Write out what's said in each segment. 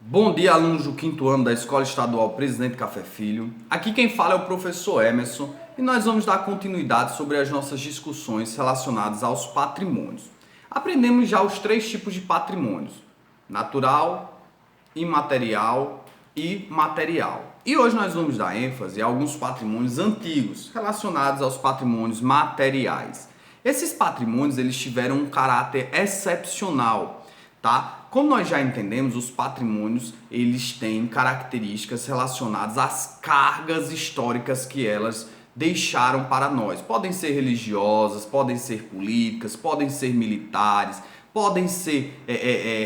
Bom dia, alunos do quinto ano da Escola Estadual Presidente Café Filho. Aqui quem fala é o professor Emerson e nós vamos dar continuidade sobre as nossas discussões relacionadas aos patrimônios. Aprendemos já os três tipos de patrimônios: natural, imaterial e material. E hoje nós vamos dar ênfase a alguns patrimônios antigos relacionados aos patrimônios materiais. Esses patrimônios eles tiveram um caráter excepcional, tá? Como nós já entendemos, os patrimônios eles têm características relacionadas às cargas históricas que elas deixaram para nós. Podem ser religiosas, podem ser políticas, podem ser militares, podem ser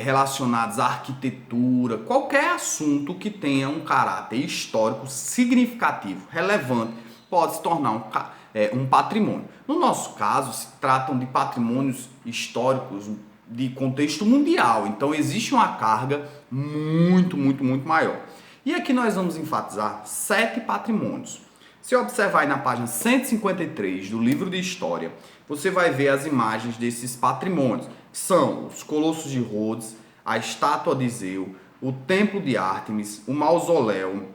relacionados à arquitetura, qualquer assunto que tenha um caráter histórico significativo, relevante, pode se tornar um patrimônio. No nosso caso, se tratam de patrimônios históricos de contexto mundial, então existe uma carga muito maior. E aqui nós vamos enfatizar 7 patrimônios. Se observar aí na página 153 do livro de História, você vai ver as imagens desses patrimônios, que são os Colossos de Rhodes, a Estátua de Zeu, o Templo de Ártemis, o Mausoléu,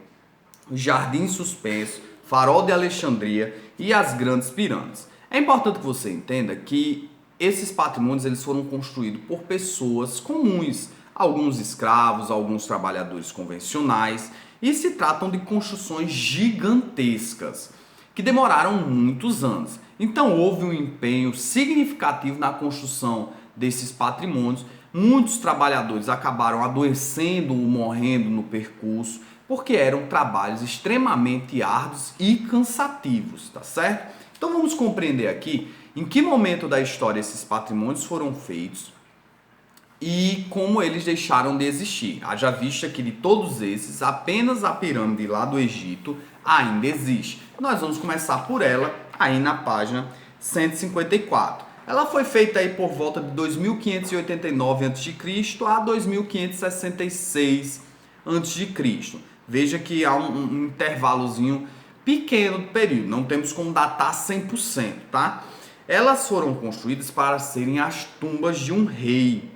o Jardim Suspenso, Farol de Alexandria e as Grandes Pirâmides. É importante que você entenda que esses patrimônios eles foram construídos por pessoas comuns, alguns escravos, alguns trabalhadores convencionais, e se tratam de construções gigantescas que demoraram muitos anos. Então houve um empenho significativo na construção desses patrimônios. Muitos trabalhadores acabaram adoecendo ou morrendo no percurso, porque eram trabalhos extremamente árduos e cansativos, tá certo? Então vamos compreender aqui em que momento da história esses patrimônios foram feitos e como eles deixaram de existir. Haja vista que de todos esses, apenas a pirâmide lá do Egito ainda existe. Nós vamos começar por ela aí na página 154. Ela foi feita aí por volta de 2589 a.C. a 2566 a.C. Veja que há um intervalozinho pequeno do período, não temos como datar 100%, tá? Elas foram construídas para serem as tumbas de um rei.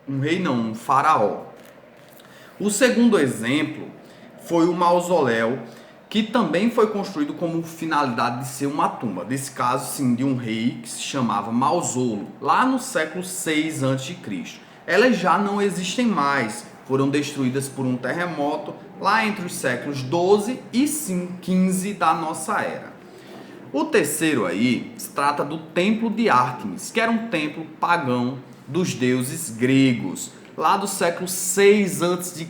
Um faraó. O segundo exemplo foi o mausoléu, que também foi construído como finalidade de ser uma tumba. Desse caso, sim, de um rei que se chamava Mausolo, lá no século 6 a.C. Elas já não existem mais, foram destruídas por um terremoto lá entre os séculos 12 e 15 da nossa era. O terceiro aí se trata do Templo de Ártemis, que era um templo pagão dos deuses gregos, lá do século 6 a.C.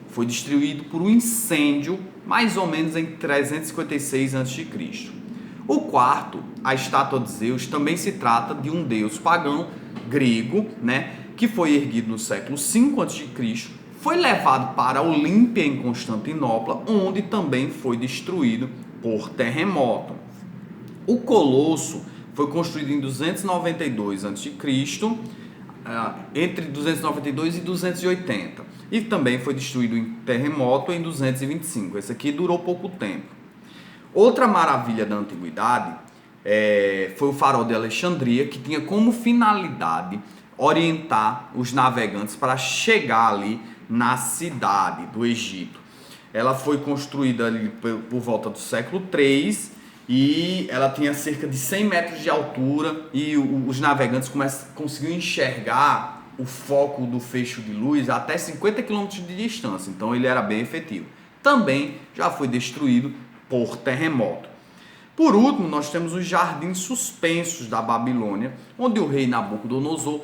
Foi destruído por um incêndio, mais ou menos em 356 a.C. O quarto, a estátua de Zeus, também se trata de um deus pagão grego, né, que foi erguido no século 5 a.C., foi levado para Olímpia, em Constantinopla, onde também foi destruído por terremoto. O Colosso foi construído em 292 a.C., entre 292 e 280, e também foi destruído em terremoto em 225. Esse aqui durou pouco tempo. Outra maravilha da antiguidade foi o Farol de Alexandria, que tinha como finalidade orientar os navegantes para chegar ali na cidade do Egito. Ela foi construída ali por volta do século 3 e ela tinha cerca de 100 metros de altura e os navegantes conseguiam enxergar o foco do feixe de luz até 50 km de distância, então ele era bem efetivo. Também já foi destruído por terremoto. Por último, nós temos os jardins suspensos da Babilônia, onde o rei Nabucodonosor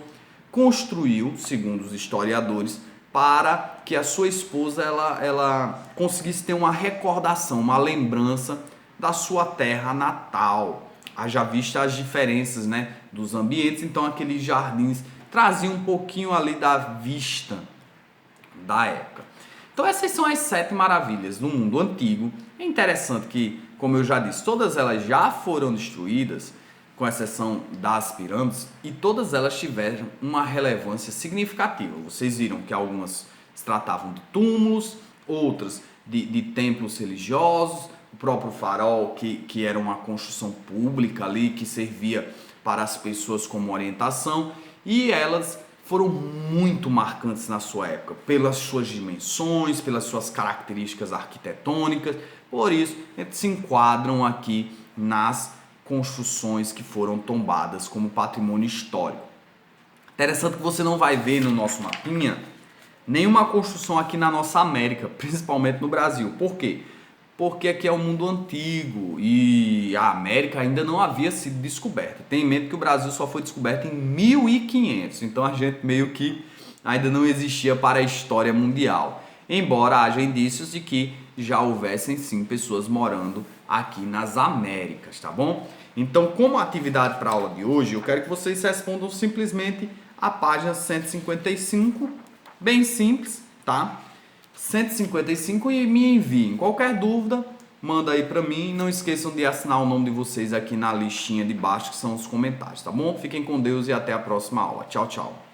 construiu, segundo os historiadores, para que a sua esposa ela conseguisse ter uma recordação, uma lembrança da sua terra natal. Haja vista as diferenças, né, dos ambientes, então aqueles jardins traziam um pouquinho ali da vista da época. Então essas são as 7 maravilhas do mundo antigo. É interessante que, como eu já disse, todas elas já foram destruídas, com exceção das pirâmides, e todas elas tiveram uma relevância significativa. Vocês viram que algumas se tratavam de túmulos, outras de templos religiosos, o próprio farol, que era uma construção pública ali, que servia para as pessoas como orientação, e elas foram muito marcantes na sua época, pelas suas dimensões, pelas suas características arquitetônicas. Por isso, eles se enquadram aqui nas construções que foram tombadas como patrimônio histórico. Interessante que você não vai ver no nosso mapinha nenhuma construção aqui na nossa América, principalmente no Brasil. Por quê? Porque aqui é um mundo antigo e a América ainda não havia sido descoberta. Tem em mente que o Brasil só foi descoberto em 1500, então a gente meio que ainda não existia para a história mundial. Embora haja indícios de que já houvessem sim pessoas morando aqui nas Américas, tá bom? Então, como atividade para a aula de hoje, eu quero que vocês respondam simplesmente a página 155, bem simples, tá? 155 e me enviem. Qualquer dúvida, manda aí para mim. Não esqueçam de assinar o nome de vocês aqui na listinha de baixo, que são os comentários, tá bom? Fiquem com Deus e até a próxima aula. Tchau, tchau.